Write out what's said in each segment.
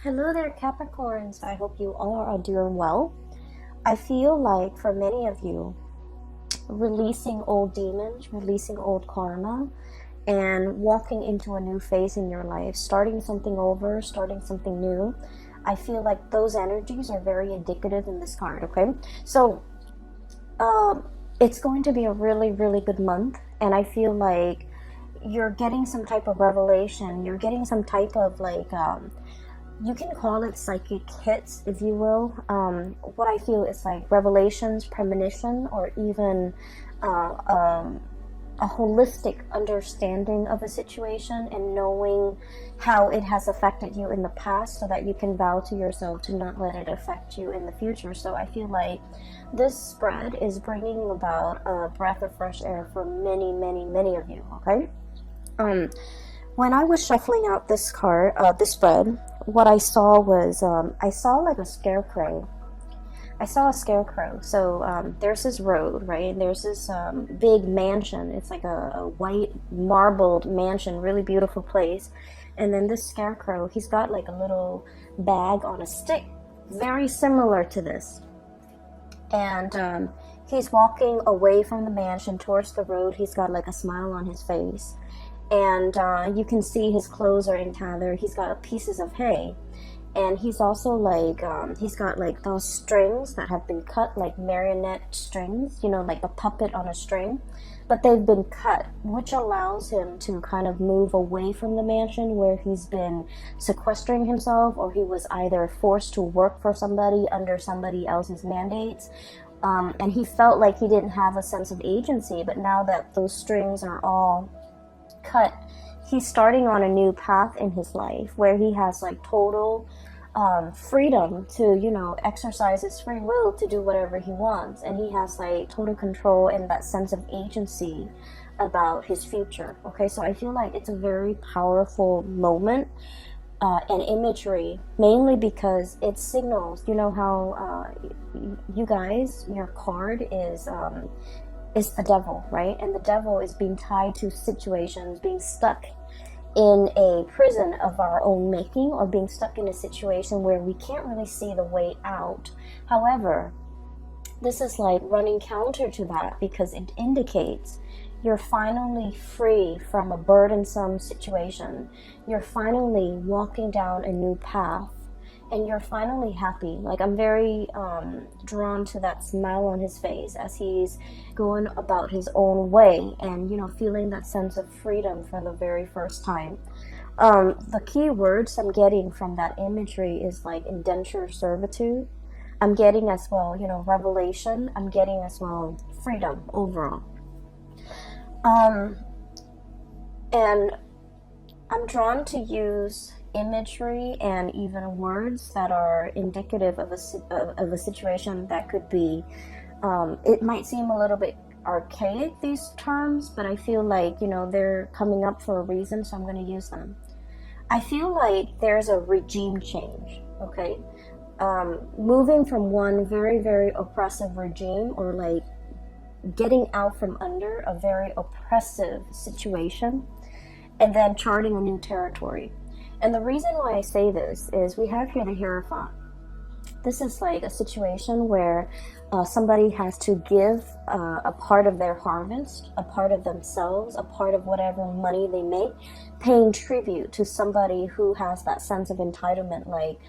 Hello there, Capricorns. I hope you all are doing well. I feel like for many of you, releasing old demons, releasing old karma, and walking into a new phase in your life, starting something over, starting something new. I feel like those energies are very indicative in this card, okay? So, it's going to be a really, really good month, and I feel like you're getting some type of revelation. You're getting some type of you can call it psychic hits, if you will. What I feel is like revelations, premonition, or even a holistic understanding of a situation and knowing how it has affected you in the past so that you can vow to yourself to not let it affect you in the future. So I feel like this spread is bringing about a breath of fresh air for many, many, many of you, okay? When I was shuffling out this card, this spread, what I saw was, I saw like a scarecrow. I saw a scarecrow. So there's this road, right? And there's this big mansion. It's like a white marbled mansion, really beautiful place. And then this scarecrow, he's got like a little bag on a stick, very similar to this. And he's walking away from the mansion towards the road. He's got like a smile on his face. And you can see his clothes are in tather. He's got pieces of hay. And he's also like, he's got like those strings that have been cut, like marionette strings, you know, like a puppet on a string. But they've been cut, which allows him to kind of move away from the mansion where he's been sequestering himself, or he was either forced to work for somebody under somebody else's mandates. And he felt like he didn't have a sense of agency. But now that those strings are all cut, he's starting on a new path in his life where he has like total freedom to, you know, exercise his free will to do whatever he wants, and he has like total control and that sense of agency about his future. Okay, so I feel like it's a very powerful moment and imagery, mainly because it signals, you know how you guys, your card is the devil, right? And the devil is being tied to situations, being stuck in a prison of our own making, or being stuck in a situation where we can't really see the way out. However, this is like running counter to that, because it indicates you're finally free from a burdensome situation. You're finally walking down a new path, and you're finally happy. Like, I'm very drawn to that smile on his face as he's going about his own way and, you know, feeling that sense of freedom for the very first time. The key words I'm getting from that imagery is like indenture servitude. I'm getting as well, you know, revelation. I'm getting as well freedom overall. And I'm drawn to use imagery and even words that are indicative of a situation that could be, it might seem a little bit archaic, these terms, but I feel like, you know, they're coming up for a reason, so I'm going to use them. I feel like there's a regime change, okay? Moving from one very, very oppressive regime, or like getting out from under a very oppressive situation, and then charting a new territory. And the reason why I say this is we have here the Hierophant. This is like a situation where somebody has to give a part of their harvest, a part of themselves, a part of whatever money they make, paying tribute to somebody who has that sense of entitlement. Like,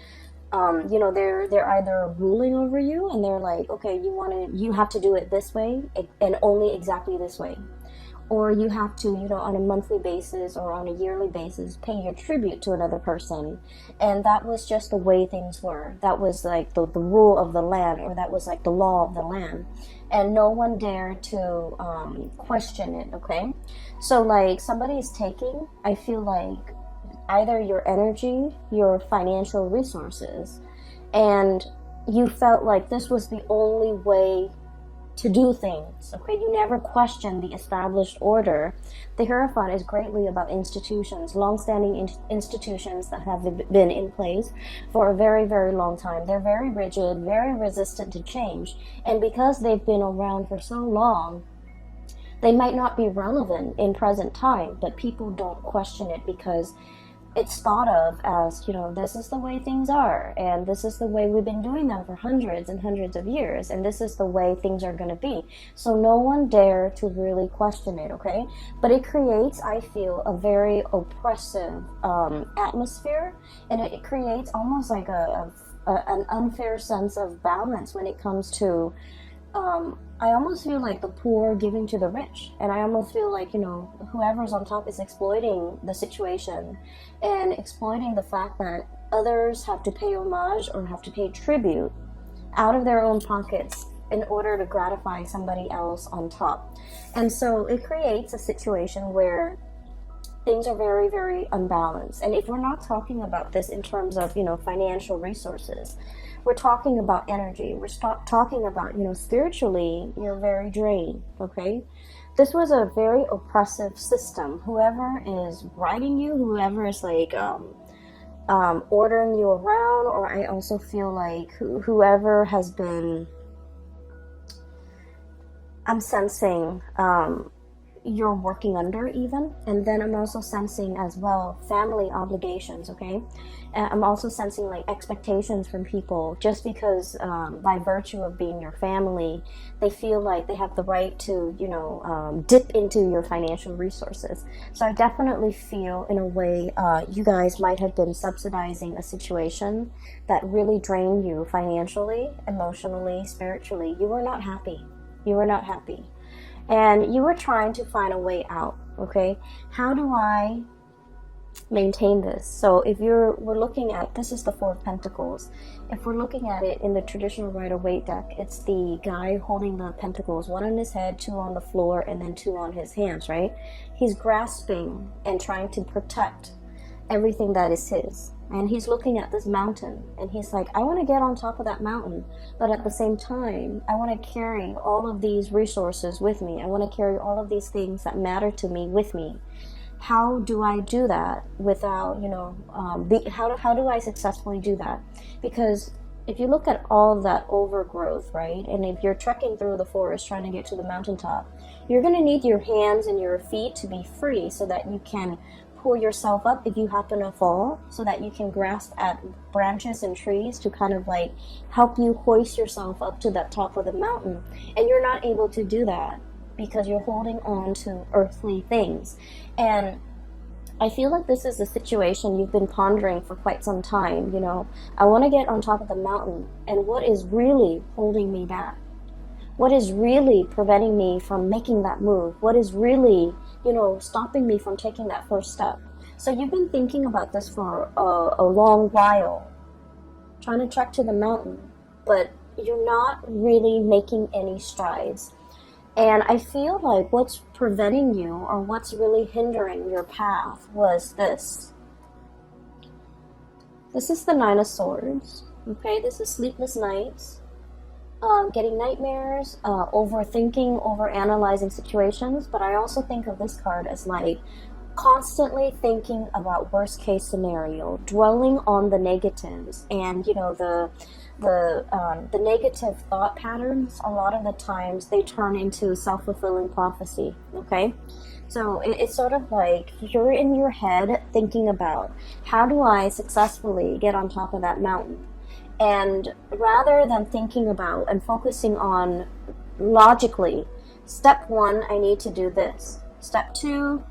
you know, they're either ruling over you, and they're like, okay, you have to do it this way and only exactly this way. Or you have to, you know, on a monthly basis or on a yearly basis, pay your tribute to another person. And that was just the way things were. That was like the rule of the land, or that was like the law of the land. And no one dared to question it, okay? So like somebody is taking, I feel like, either your energy, your financial resources, and you felt like this was the only way to do things, okay? You never question the established order. The Hierophant is greatly about institutions, long-standing institutions that have been in place for a very, very long time. They're very rigid, very resistant to change, and because they've been around for so long, they might not be relevant in present time, but people don't question it because it's thought of as, this is the way things are, and this is the way we've been doing them for hundreds and hundreds of years, and this is the way things are going to be. So no one dare to really question it, okay? But it creates, I feel, a very oppressive atmosphere, and it creates almost like an unfair sense of balance when it comes to I almost feel like the poor giving to the rich, and I almost feel like, whoever's on top is exploiting the situation and exploiting the fact that others have to pay homage or have to pay tribute out of their own pockets in order to gratify somebody else on top. And so it creates a situation where things are very, very unbalanced. And if we're not talking about this in terms of, financial resources, we're talking about energy. We're talking about, spiritually, you're very drained, okay? This was a very oppressive system. Whoever is writing you, whoever is like ordering you around, or I also feel like whoever has been, I'm sensing, you're working under even. And then I'm also sensing as well family obligations, okay? I'm also sensing like expectations from people just because by virtue of being your family, they feel like they have the right to, dip into your financial resources. So I definitely feel in a way you guys might have been subsidizing a situation that really drained you financially, emotionally, spiritually. You were not happy. You were not happy. And you were trying to find a way out, okay? How do I maintain this? So if we're looking at, this is the Four of Pentacles. If we're looking at it in the traditional Rider-Waite deck, it's the guy holding the pentacles, one on his head, two on the floor, and then two on his hands, right? He's grasping and trying to protect everything that is his. And he's looking at this mountain, and he's like, I want to get on top of that mountain, but at the same time, I want to carry all of these resources with me. I want to carry all of these things that matter to me with me. How do I do that without, how do I successfully do that? Because if you look at all of that overgrowth, right, and if you're trekking through the forest trying to get to the mountaintop, you're going to need your hands and your feet to be free so that you can pull yourself up if you happen to fall, so that you can grasp at branches and trees to kind of like help you hoist yourself up to that top of the mountain. And you're not able to do that because you're holding on to earthly things. And I feel like this is a situation you've been pondering for quite some time. I want to get on top of the mountain, and what is really holding me back? What is really preventing me from making that move? What is really, stopping me from taking that first step? So you've been thinking about this for a long while, trying to trek to the mountain, but you're not really making any strides. And I feel like what's preventing you, or what's really hindering your path, was this. This is the Nine of Swords, okay? This is sleepless nights. Getting nightmares, overthinking, overanalyzing situations, but I also think of this card as like constantly thinking about worst case scenario, dwelling on the negatives, and the negative thought patterns. A lot of the times they turn into self-fulfilling prophecy. Okay, so it's sort of like you're in your head thinking about, how do I successfully get on top of that mountain? And rather than thinking about and focusing on logically, step 1, I need to do this. Step 2,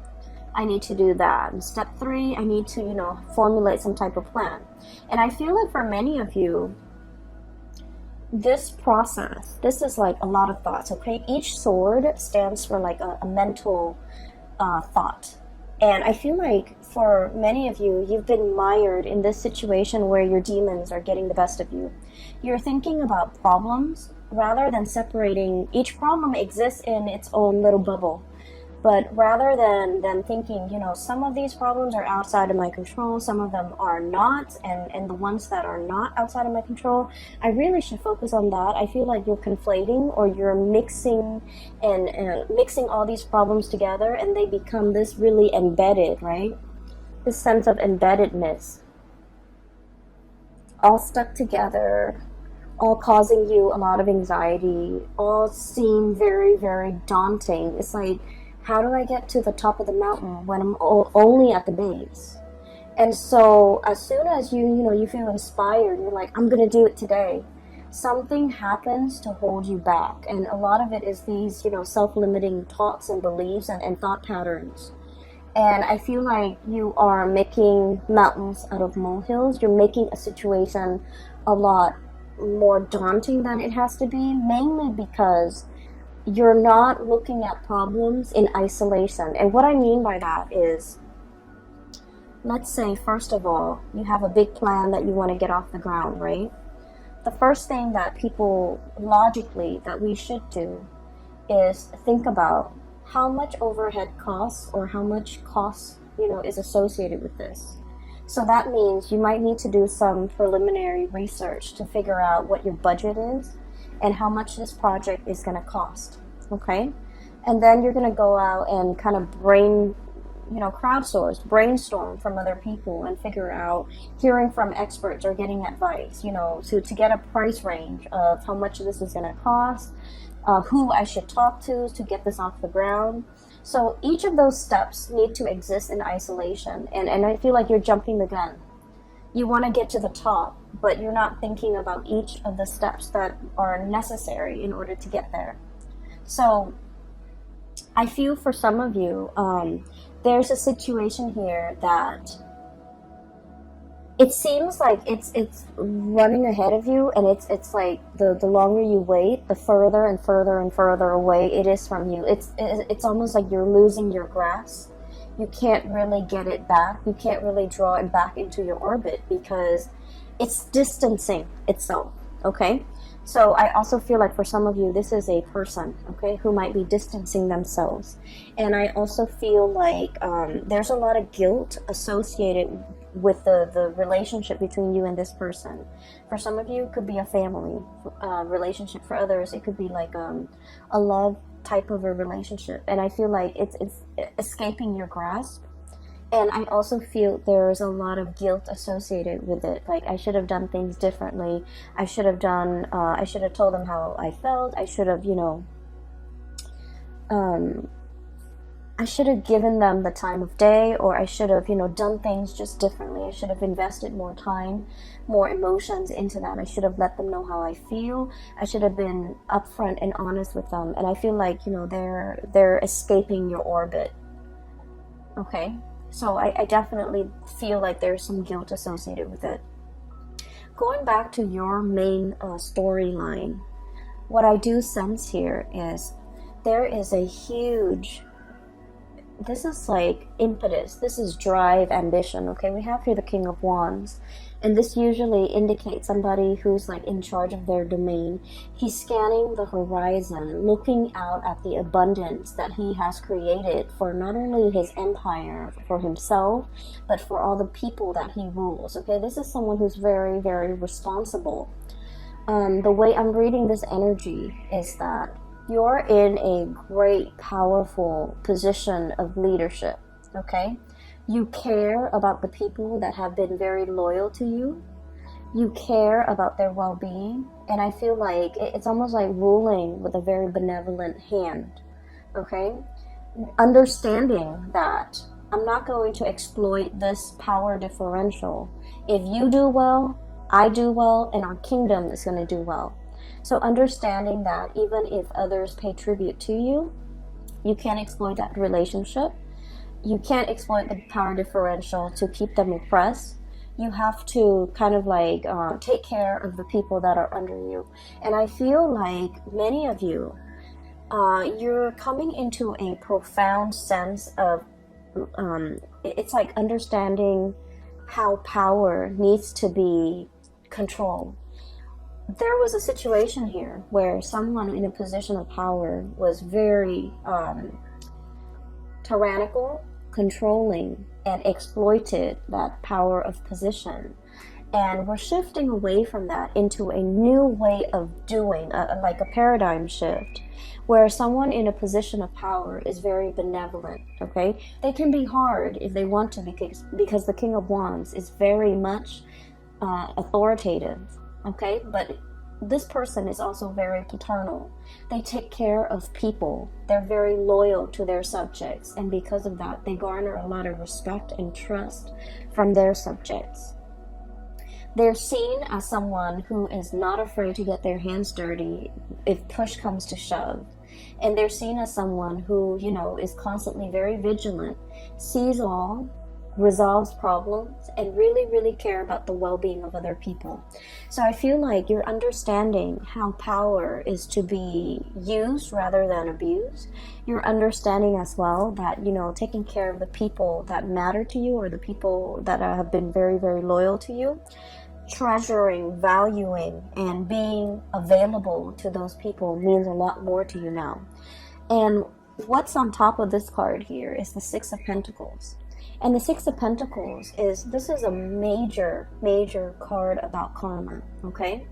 I need to do that. And step 3, I need to, formulate some type of plan. And I feel like for many of you, this process, this is like a lot of thoughts, okay? Each sword stands for like a mental thought. And I feel like for many of you, you've been mired in this situation where your demons are getting the best of you. You're thinking about problems rather than separating. Each problem exists in its own little bubble. But rather than thinking, some of these problems are outside of my control, some of them are not, and the ones that are not outside of my control, I really should focus on that. I feel like you're conflating, or you're mixing and mixing all these problems together, and they become this really embedded, right? This sense of embeddedness, all stuck together, all causing you a lot of anxiety, all seem very, very daunting. It's like, how do I get to the top of the mountain when I'm only at the base? And so as soon as you feel inspired, you're like, I'm gonna do it today. Something happens to hold you back. And a lot of it is these, self-limiting thoughts and beliefs and thought patterns. And I feel like you are making mountains out of molehills. You're making a situation a lot more daunting than it has to be, mainly because you're not looking at problems in isolation. And what I mean by that is, let's say, first of all, you have a big plan that you want to get off the ground, right? The first thing that people logically that we should do is think about how much overhead costs or how much cost, is associated with this. So that means you might need to do some preliminary research to figure out what your budget is and how much this project is going to cost, okay? And then you're going to go out and kind of crowdsource, brainstorm from other people and figure out, hearing from experts or getting advice, to get a price range of how much this is going to cost, who I should talk to get this off the ground. So each of those steps need to exist in isolation. And I feel like you're jumping the gun. You want to get to the top, but you're not thinking about each of the steps that are necessary in order to get there. So I feel for some of you, there's a situation here that it seems like it's running ahead of you, and it's like the longer you wait, the further and further and further away it is from you. It's almost like you're losing your grasp. You can't really get it back. You can't really draw it back into your orbit because it's distancing itself, okay? So I also feel like for some of you, this is a person, okay, who might be distancing themselves. And I also feel like there's a lot of guilt associated with the relationship between you and this person. For some of you, it could be a family relationship. For others, it could be like a love type of a relationship. And I feel like it's escaping your grasp. And I also feel there's a lot of guilt associated with it. Like, I should have done things differently. I should have told them how I felt. I should have, I should have given them the time of day, or I should have, done things just differently. I should have invested more time, more emotions into that. I should have let them know how I feel. I should have been upfront and honest with them. And I feel like, they're escaping your orbit. Okay? So I definitely feel like there's some guilt associated with it. Going back to your main storyline, what I do sense here is there is a huge, this is like impetus, this is drive, ambition, okay? We have here the King of Wands, and this usually indicates somebody who's like in charge of their domain. He's scanning the horizon, looking out at the abundance that he has created for not only his empire, for himself, but for all the people that he rules, okay? This is someone who's very, very responsible. The way I'm reading this energy is that you're in a great, powerful position of leadership, okay? You care about the people that have been very loyal to you. You care about their well-being. And I feel like it's almost like ruling with a very benevolent hand, okay? Understanding that I'm not going to exploit this power differential. If you do well, I do well, and our kingdom is going to do well. So understanding that even if others pay tribute to you, you can't exploit that relationship. You can't exploit the power differential to keep them oppressed. You have to kind of like take care of the people that are under you. And I feel like many of you, you're coming into a profound sense of, it's like understanding how power needs to be controlled. There was a situation here where someone in a position of power was very tyrannical, controlling, and exploited that power of position. And we're shifting away from that into a new way of doing, like a paradigm shift, where someone in a position of power is very benevolent, okay? They can be hard if they want to, because the King of Wands is very much authoritative, okay? But this person is also very paternal. They take care of people. They're very loyal to their subjects, and because of that, they garner a lot of respect and trust from their subjects. They're seen as someone who is not afraid to get their hands dirty if push comes to shove. And they're seen as someone who, is constantly very vigilant, sees all, resolves problems, and really, really care about the well-being of other people. So I feel like you're understanding how power is to be used rather than abused. You're understanding as well that, taking care of the people that matter to you, or the people that have been very, very loyal to you, treasuring, valuing, and being available to those people means a lot more to you now. And what's on top of this card here is the Six of Pentacles. And the Six of Pentacles this is a major, major card about karma, okay?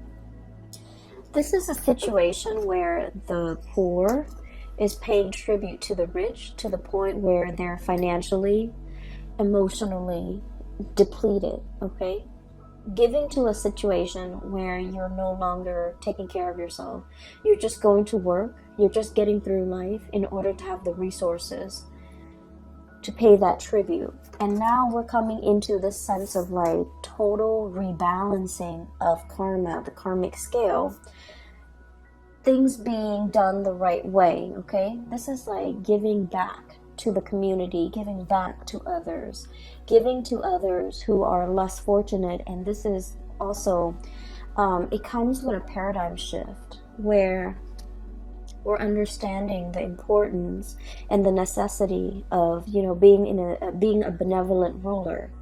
This is a situation where the poor is paying tribute to the rich to the point where they're financially, emotionally depleted, okay? Giving to a situation where you're no longer taking care of yourself. You're just going to work. You're just getting through life in order to have the resources to pay that tribute. And now we're coming into this sense of like total rebalancing of karma, the karmic scale. Things being done the right way, okay? This is like giving back to the community, giving back to others, giving to others who are less fortunate. And this is also, it comes with a paradigm shift where we're understanding the importance and the necessity of, being a benevolent ruler.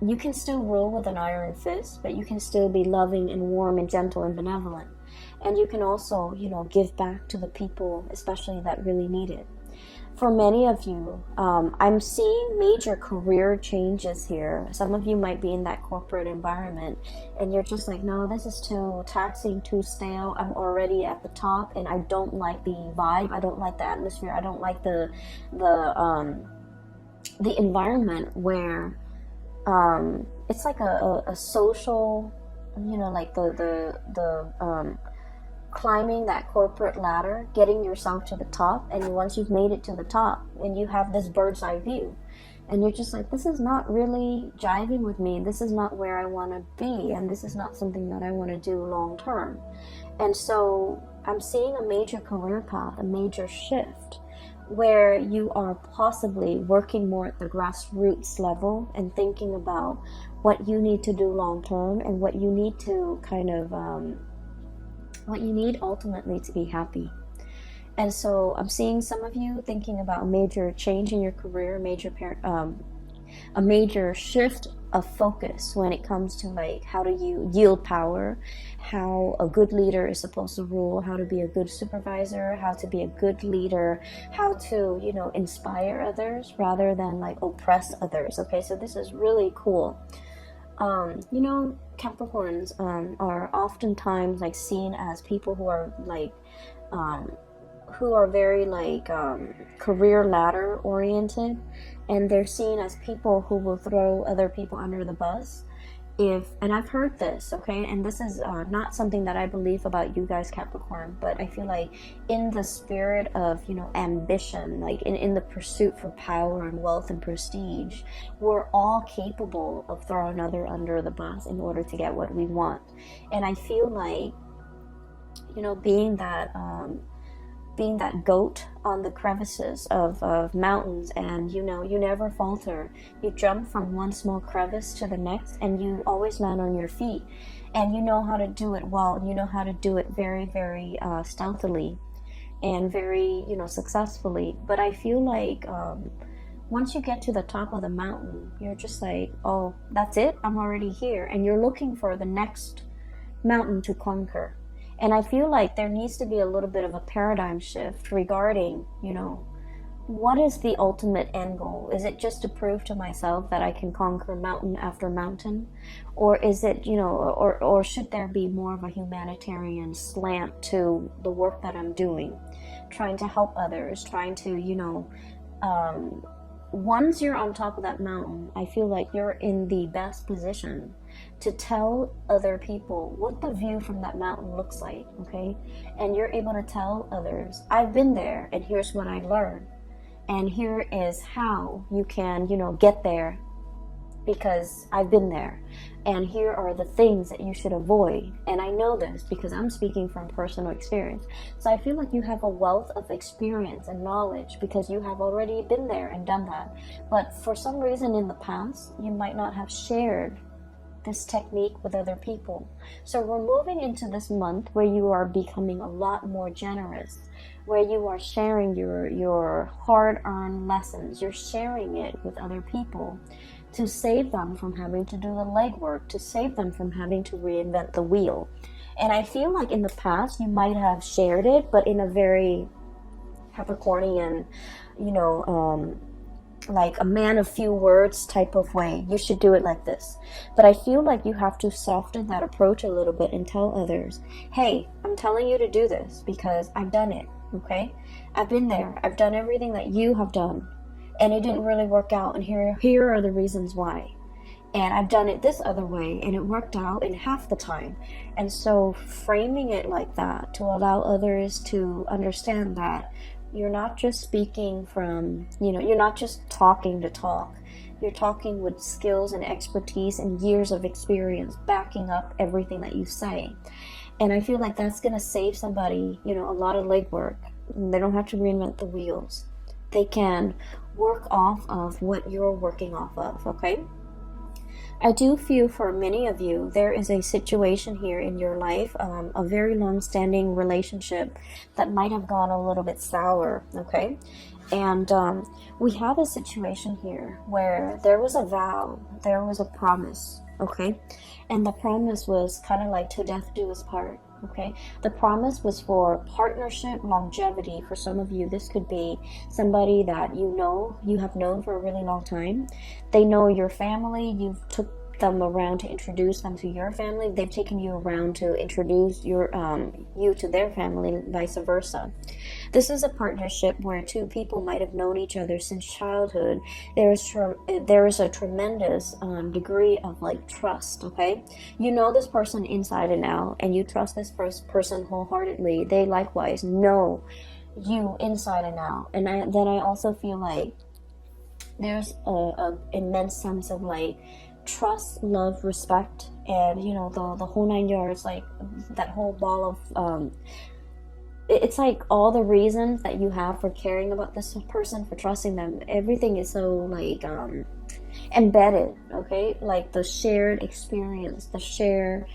You can still rule with an iron fist, but you can still be loving and warm and gentle and benevolent. And you can also, give back to the people, especially that really need it. For many of you, I'm seeing major career changes here. Some of you might be in that corporate environment and you're just like, no, this is too taxing, too stale. I'm already at the top and I don't like the vibe. I don't like the atmosphere. I don't like the environment where it's like a social, like the climbing that corporate ladder, getting yourself to the top, and once you've made it to the top and you have this bird's eye view and you're just like, this is not really jiving with me, this is not where I want to be, and this is not something that I want to do long term. And so I'm seeing a major career path, a major shift where you are possibly working more at the grassroots level and thinking about what you need to do long term and what you need to kind of what you need ultimately to be happy. And so I'm seeing some of you thinking about a major change in your career, a major shift of focus when it comes to like how do you yield power, how a good leader is supposed to rule, how to be a good supervisor, how to be a good leader, how to, inspire others rather than like oppress others. Okay, so this is really cool. Capricorns are oftentimes like seen as people who are like very like career ladder oriented, and they're seen as people who will throw other people under the bus and I've heard this, okay, and this is not something that I believe about you guys, Capricorn, but I feel like in the spirit of, ambition, like in the pursuit for power and wealth and prestige, we're all capable of throwing another under the bus in order to get what we want. And I feel like, being that goat on the crevices of mountains, and you never falter. You jump from one small crevice to the next and you always land on your feet, and you know how to do it well, and you know how to do it very, very stealthily and very successfully. But I feel like once you get to the top of the mountain, you're just like, oh, that's it, I'm already here, and you're looking for the next mountain to conquer. And I feel like there needs to be a little bit of a paradigm shift regarding, what is the ultimate end goal? Is it just to prove to myself that I can conquer mountain after mountain? Or is it, or should there be more of a humanitarian slant to the work that I'm doing? Trying to help others, trying to, once you're on top of that mountain, I feel like you're in the best position to tell other people what the view from that mountain looks like, okay? And you're able to tell others, I've been there and here's what I learned. And here is how you can, get there because I've been there. And here are the things that you should avoid. And I know this because I'm speaking from personal experience. So I feel like you have a wealth of experience and knowledge because you have already been there and done that. But for some reason in the past, you might not have shared this technique with other people. So we're moving into this month where you are becoming a lot more generous, where you are sharing your hard-earned lessons. You're sharing it with other people to save them from having to do the legwork, to save them from having to reinvent the wheel. And I feel like in the past you might have shared it, but in a very Capricornian, like a man of few words type of way. You should do it like this. But I feel like you have to soften that approach a little bit and tell others, hey, I'm telling you to do this because I've done it, okay? I've been there. I've done everything that you have done. And it didn't really work out. And here are the reasons why. And I've done it this other way and it worked out in half the time. And so framing it like that to allow others to understand that you're not just speaking from, you're not just talking to talk. You're talking with skills and expertise and years of experience backing up everything that you say. And I feel like that's going to save somebody, a lot of legwork. They don't have to reinvent the wheels. They can work off of what you're working off of, okay? I do feel for many of you, there is a situation here in your life, a very long-standing relationship that might have gone a little bit sour, okay? And we have a situation here where there was a vow, there was a promise, okay? And the promise was kind of like to death do us part, okay? The promise was for partnership, longevity. For some of you, this could be somebody that you have known for a really long time. They know your family. You've took them around to introduce them to your family. They've taken you around to introduce you to their family, vice versa. This is a partnership where two people might have known each other since childhood. There is a tremendous degree of like trust, okay? You know this person inside and out, and you trust this person wholeheartedly. They likewise know you inside and out. And then I also feel like there's a immense sense of like trust, love, respect, and the whole 9 yards, like that whole ball of it's like all the reasons that you have for caring about this person, for trusting them, everything is so like embedded, okay? Like the shared experience, the shared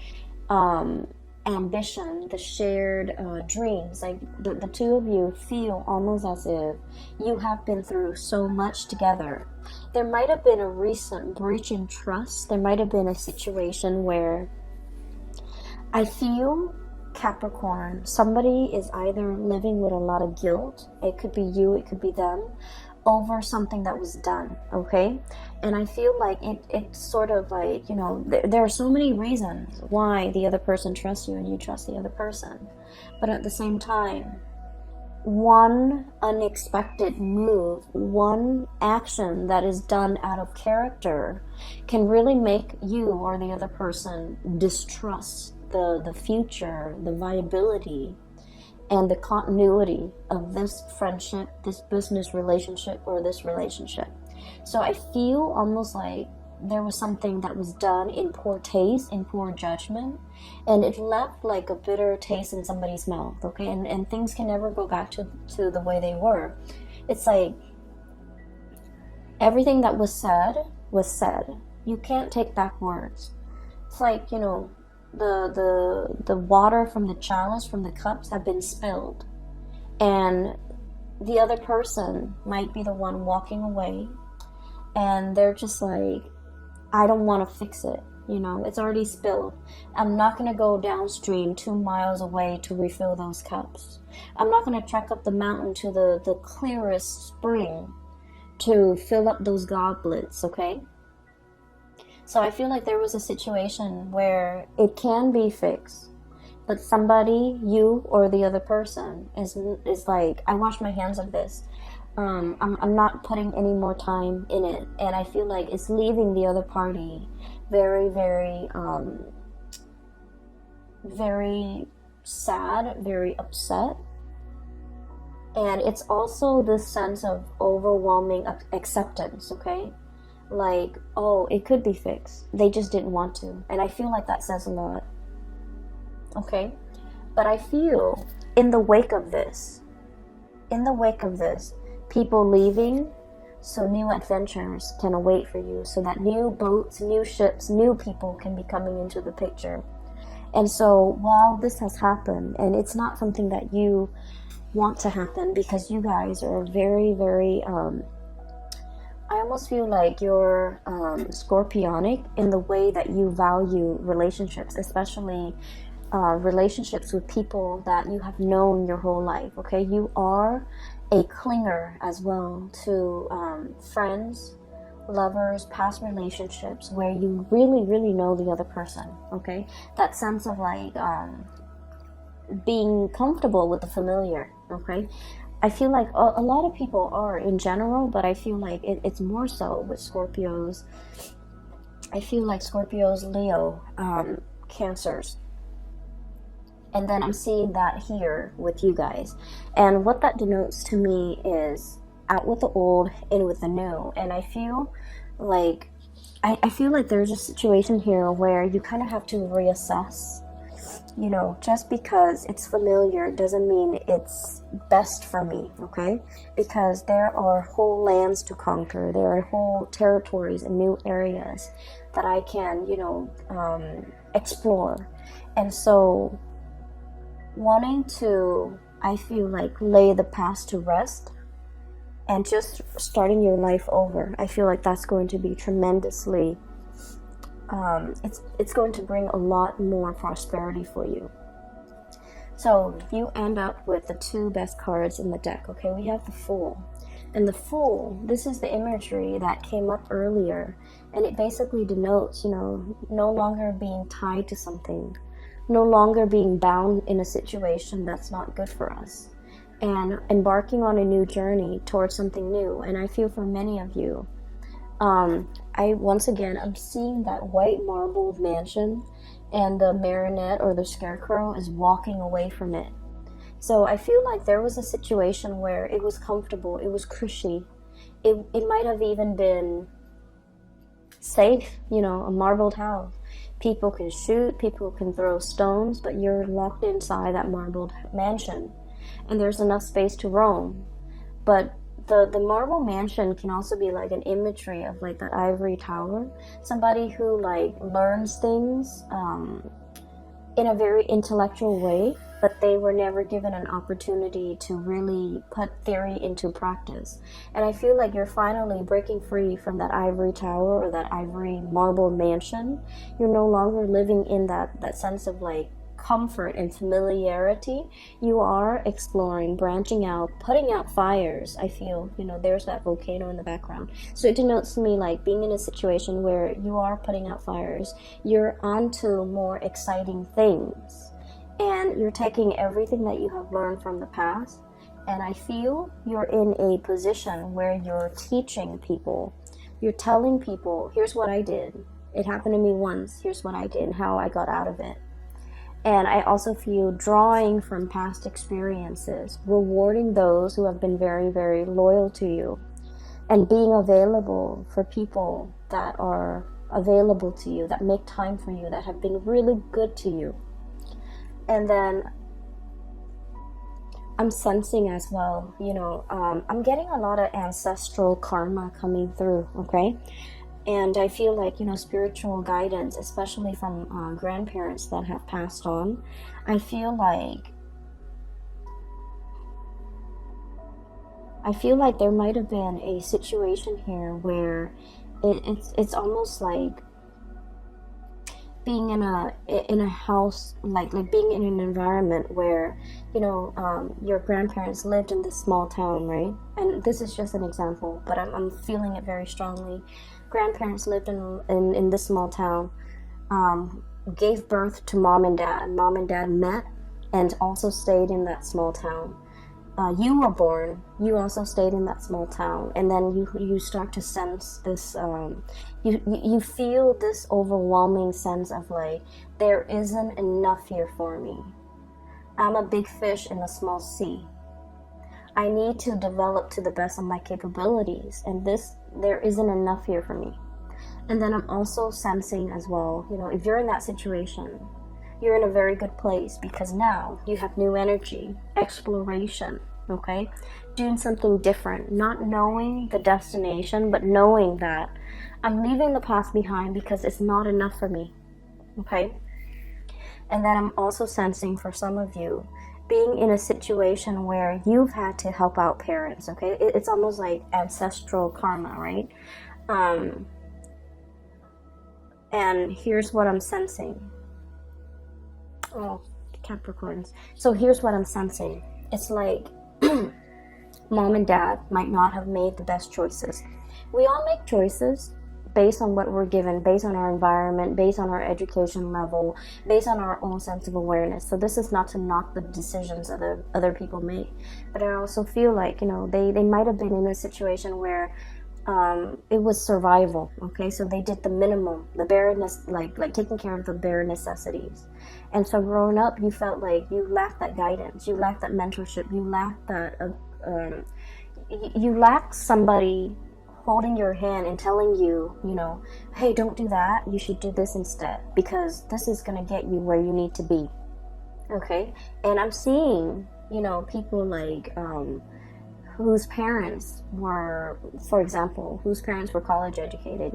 ambition, the shared dreams. Like the two of you feel almost as if you have been through so much together. There might have been a recent breach in trust. There might have been a situation where I feel, Capricorn, somebody is either living with a lot of guilt. It could be you, it could be them, over something that was done, okay? And I feel like it's sort of like, there are so many reasons why the other person trusts you and you trust the other person. But at the same time, one unexpected move, one action that is done out of character can really make you or the other person distrust the future, the viability, and the continuity of this friendship, this business relationship, or this relationship. So I feel almost like there was something that was done in poor taste, in poor judgment, and it left like a bitter taste in somebody's mouth, okay? And things can never go back to the way they were. It's like everything that was said was said. You can't take back words. It's like, the water from the chalice, from the cups, have been spilled, and the other person might be the one walking away, and they're just like, I don't want to fix it, it's already spilled. I'm not going to go downstream 2 miles away to refill those cups. I'm not going to trek up the mountain to the clearest spring to fill up those goblets, okay? So I feel like there was a situation where it can be fixed, but somebody, you or the other person, is like, I wash my hands of this. I'm not putting any more time in it, and I feel like it's leaving the other party very, very, very sad, very upset. And it's also this sense of overwhelming acceptance, okay? Like, oh, it could be fixed. They just didn't want to. And I feel like that says a lot, okay? But I feel in the wake of this, people leaving, so new adventures can await for you, so that new boats, new ships, new people can be coming into the picture. And so while this has happened, and it's not something that you want to happen, because you guys are very, very, I almost feel like you're scorpionic in the way that you value relationships, especially relationships with people that you have known your whole life, okay? You are a clinger as well to friends, lovers, past relationships where you really, really know the other person, okay? That sense of like being comfortable with the familiar, okay? I feel like a lot of people are in general, but I feel like it's more so with Scorpios. I feel like Scorpios, Leo, Cancers. And then I'm seeing that here with you guys. And what that denotes to me is out with the old, in with the new. And I feel like there's a situation here where you kind of have to reassess. You know, just because it's familiar doesn't mean it's best for me, okay? Because there are whole lands to conquer. There are whole territories and new areas that I can, you know, explore. And so wanting to, I feel like, lay the past to rest and just starting your life over, I feel like that's going to be tremendously it's going to bring a lot more prosperity for you. So you end up with the two best cards in the deck, okay? We have the Fool. And the Fool, this is the imagery that came up earlier, and it basically denotes, you know, no longer being tied to something, no longer being bound in a situation that's not good for us, and embarking on a new journey towards something new. And I feel for many of you, I'm seeing that white marbled mansion, and the marionette or the scarecrow is walking away from it. So I feel like there was a situation where it was comfortable, it was cushy, it might have even been safe, you know, a marbled house. People can shoot, people can throw stones, but you're locked inside that marbled mansion, and there's enough space to roam. But the marble mansion can also be like an imagery of like that ivory tower, somebody who like learns things in a very intellectual way, but they were never given an opportunity to really put theory into practice. And I feel like you're finally breaking free from that ivory tower or that ivory marble mansion. You're no longer living in that sense of like comfort and familiarity. You are exploring, branching out, putting out fires. I feel, you know, there's that volcano in the background. So it denotes to me like being in a situation where you are putting out fires. You're onto more exciting things, and you're taking everything that you have learned from the past, and I feel you're in a position where you're teaching people. You're telling people, here's what I did. It happened to me once. Here's what I did and how I got out of it. And I also feel drawing from past experiences, rewarding those who have been very, very loyal to you, and being available for people that are available to you, that make time for you, that have been really good to you. And then I'm sensing as well, you know, I'm getting a lot of ancestral karma coming through, okay? And I feel like, you know, spiritual guidance, especially from grandparents that have passed on, I feel like there might have been a situation here where it's almost like being in a house, like being in an environment where, you know, your grandparents lived in this small town, right? And this is just an example, but I'm feeling it very strongly. Grandparents lived in this small town, gave birth to mom and dad. Mom and dad met and also stayed in that small town. you were born, you also stayed in that small town, and then you start to sense this, you feel this overwhelming sense of like, there isn't enough here for me. I'm a big fish in a small sea. I need to develop to the best of my capabilities, and there isn't enough here for me. And then I'm also sensing as well, if you're in that situation, you're in a very good place, because now you have new energy, exploration, okay? Doing something different, not knowing the destination, but knowing that I'm leaving the past behind because it's not enough for me, okay? And then I'm also sensing for some of you, being in a situation where you've had to help out parents, okay? It's almost like ancestral karma, right? And here's what I'm sensing. Oh, Capricorns. So here's what I'm sensing. It's like mom and dad might not have made the best choices. We all make choices based on what we're given, based on our environment, based on our education level, based on our own sense of awareness. So this is not to knock the decisions other people make, but I also feel like, they might have been in a situation where it was survival, okay? So they did the minimum, the bare, like taking care of the bare necessities. And so growing up, you felt like you lacked that guidance, you lacked that mentorship, you lacked that, you lacked somebody holding your hand and telling you, hey, don't do that, you should do this instead, because this is going to get you where you need to be, okay? And I'm seeing, people like, whose parents were, for example, college educated,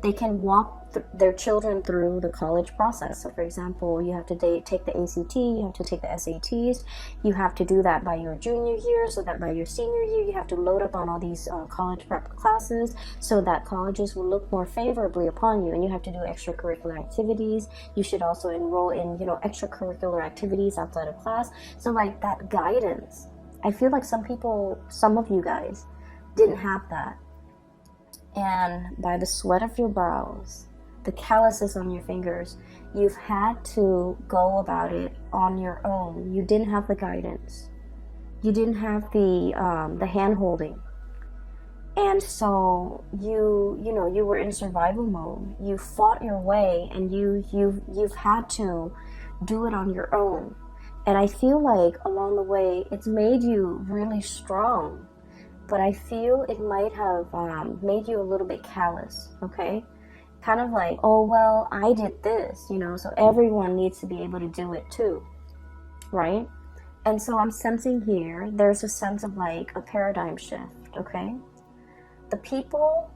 they can walk their children through the college process. So for example, you have to take the ACT, you have to take the SATs, you have to do that by your junior year, so that by your senior year, you have to load up on all these college prep classes, so that colleges will look more favorably upon you, and you have to do extracurricular activities. You should also enroll in, extracurricular activities outside of class. So like that guidance, I feel like some of you guys didn't have that. And by the sweat of your brows, the calluses on your fingers, you've had to go about it on your own. You didn't have the guidance. You didn't have the hand-holding. And so you were in survival mode. You fought your way, and you've had to do it on your own. And I feel like along the way, it's made you really strong, but I feel it might have made you a little bit callous, okay? Kind of like, oh, well, I did this, so everyone needs to be able to do it too, right? And so I'm sensing here, there's a sense of like a paradigm shift, okay? The people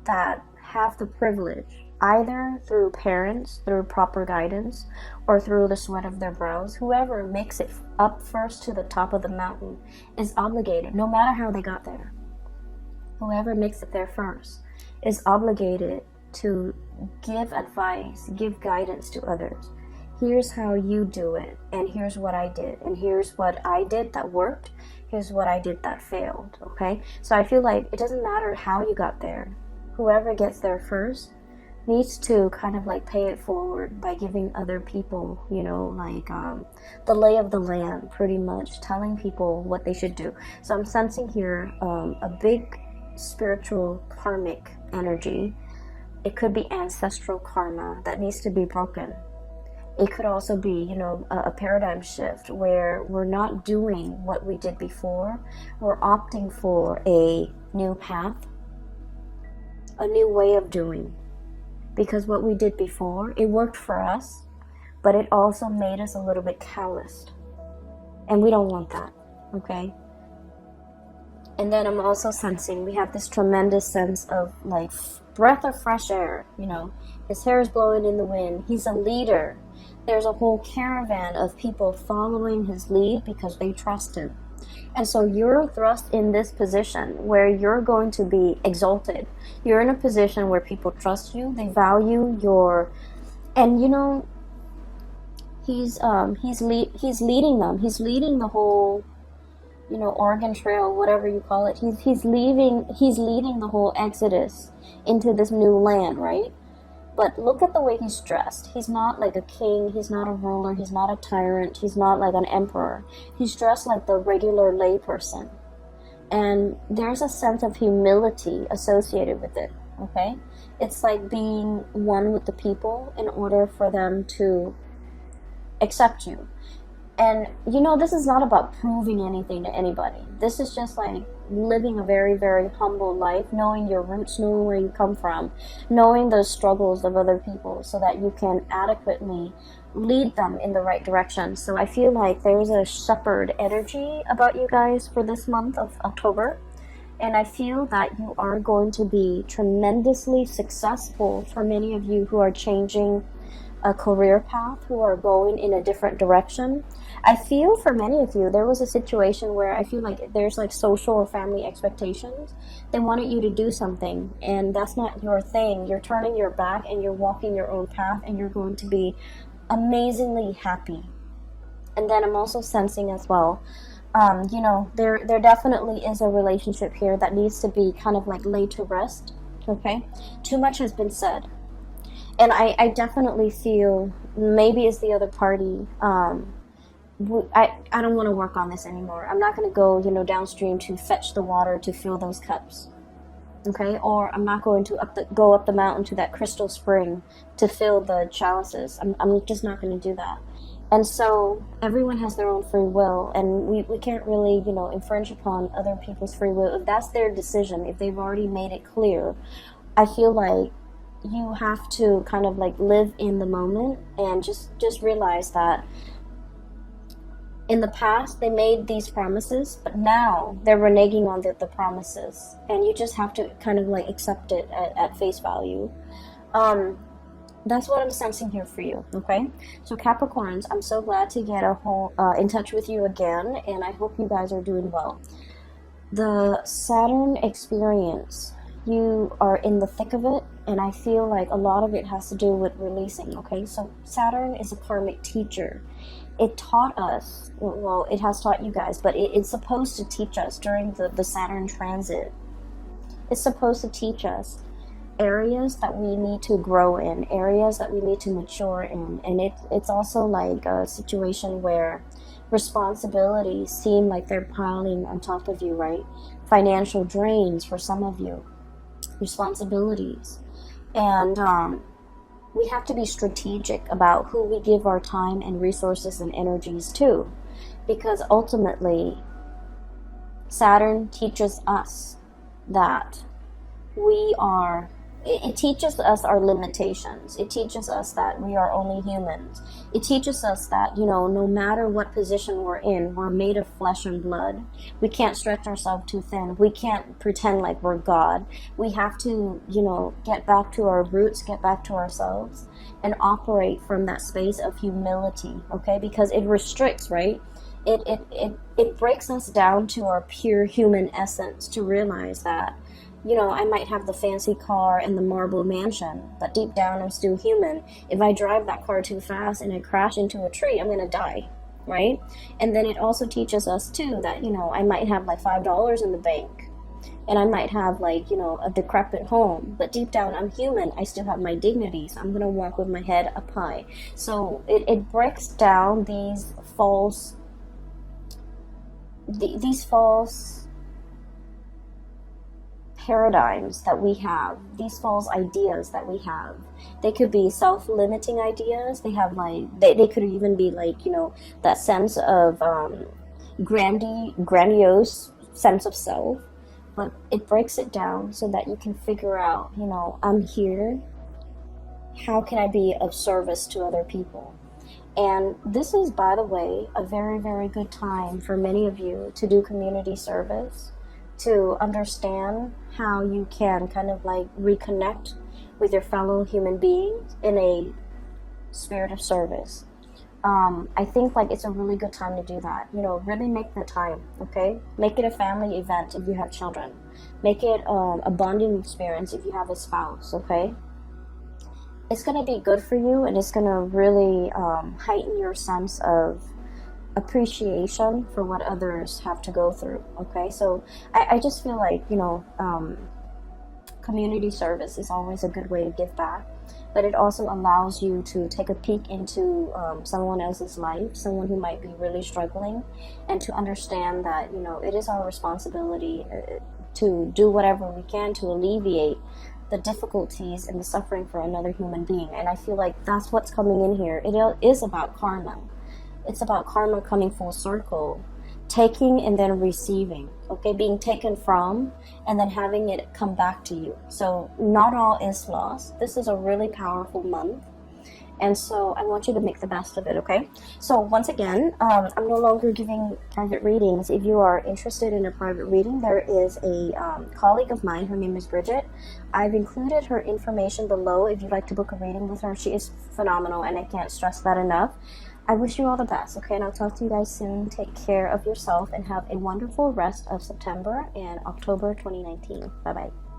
that have the privilege, either through parents, through proper guidance, or through the sweat of their brows, whoever makes it up first to the top of the mountain is obligated, no matter how they got there. Whoever makes it there first is obligated to give advice, give guidance to others. Here's how you do it, and here's what I did, and here's what I did that worked, here's what I did that failed, okay? So I feel like it doesn't matter how you got there. Whoever gets there first needs to kind of like pay it forward by giving other people, the lay of the land, pretty much telling people what they should do. So I'm sensing here a big spiritual karmic energy. It could be ancestral karma that needs to be broken. It could also be, a paradigm shift where we're not doing what we did before. We're opting for a new path, a new way of doing. Because what we did before, it worked for us, but it also made us a little bit calloused. And we don't want that, okay? And then I'm also sensing we have this tremendous sense of like breath of fresh air, his hair is blowing in the wind. He's a leader. There's a whole caravan of people following his lead because they trust him. And so you're thrust in this position where you're going to be exalted. You're in a position where people trust you, they value your, and he's leading them. He's leading the whole, Oregon Trail, whatever you call it. He's leading the whole exodus into this new land, right? But look at the way he's dressed. He's not like a king, he's not a ruler, he's not a tyrant, he's not like an emperor. He's dressed like the regular layperson. And there's a sense of humility associated with it, okay? It's like being one with the people in order for them to accept you. And you know, this is not about proving anything to anybody. This is just like living a very, very humble life, knowing your roots, knowing where you come from, knowing the struggles of other people so that you can adequately lead them in the right direction. So I feel like there's a shepherd energy about you guys for this month of October. And I feel that you are going to be tremendously successful for many of you who are changing a career path, who are going in a different direction. I feel for many of you, there was a situation where I feel like there's like social or family expectations. They wanted you to do something, and that's not your thing. You're turning your back and you're walking your own path, and you're going to be amazingly happy. And then I'm also sensing as well, you know, there definitely is a relationship here that needs to be kind of like laid to rest, okay? Too much has been said. And I definitely feel maybe it's the other party. I don't want to work on this anymore. I'm not going to go, you know, downstream to fetch the water to fill those cups. Okay? Or I'm not going to go up the mountain to that crystal spring to fill the chalices. I'm just not going to do that. And so everyone has their own free will, and we can't really, you know, infringe upon other people's free will. If that's their decision, if they've already made it clear, I feel like you have to kind of like live in the moment and just realize that in the past they made these promises, but now they're reneging on the promises, and you just have to kind of like accept it at face value. That's what I'm sensing here for you, okay? So Capricorns, I'm so glad to get in touch with you again, and I hope you guys are doing well. The Saturn experience, you are in the thick of it, and I feel like a lot of it has to do with releasing, okay? So Saturn is a karmic teacher. It taught us, well, it has taught you guys, but it's supposed to teach us during the Saturn transit. It's supposed to teach us areas that we need to grow in, areas that we need to mature in. And it's also like a situation where responsibilities seem like they're piling on top of you, right? Financial drains for some of you, responsibilities. And we have to be strategic about who we give our time and resources and energies to, because ultimately Saturn teaches us that it teaches us our limitations. It teaches us that we are only humans. It teaches us that, you know, no matter what position we're in, we're made of flesh and blood. We can't stretch ourselves too thin. We can't pretend like we're God. We have to, you know, get back to our roots, get back to ourselves, and operate from that space of humility, okay? Because it restricts, right? It breaks us down to our pure human essence to realize that, you know, I might have the fancy car and the marble mansion, but deep down I'm still human. If I drive that car too fast and I crash into a tree, I'm going to die, right? And then it also teaches us too that, you know, I might have like $5 in the bank, and I might have like, you know, a decrepit home, but deep down I'm human. I still have my dignity, so I'm going to walk with my head up high. So it breaks down these false paradigms that we have, these false ideas that we have. They could be self-limiting ideas. They have like, they could even be like, you know, that sense of grandiose sense of self. But it breaks it down so that you can figure out, you know, I'm here. How can I be of service to other people? And this is, by the way, a very, very good time for many of you to do community service, to understand how you can kind of like reconnect with your fellow human beings in a spirit of service. I think like it's a really good time to do that. You know, really make the time, okay? Make it a family event if you have children. Make it a bonding experience if you have a spouse, okay? It's going to be good for you, and it's going to really heighten your sense of appreciation for what others have to go through, okay? So I just feel like, you know, community service is always a good way to give back. but it also allows you to take a peek into someone else's life, someone who might be really struggling, and to understand that, you know, it is our responsibility to do whatever we can to alleviate the difficulties and the suffering for another human being. And I feel like that's what's coming in here. It is about karma. It's about karma coming full circle, taking and then receiving, okay, being taken from and then having it come back to you. So not all is lost. This is a really powerful month, and so I want you to make the best of it, okay? So once again, I'm no longer giving private readings. If you are interested in a private reading, there is a colleague of mine. Her name is Bridget. I've included her information below if you'd like to book a reading with her. She is phenomenal, and I can't stress that enough. I wish you all the best, okay? And I'll talk to you guys soon. Take care of yourself and have a wonderful rest of September and October 2019. Bye-bye.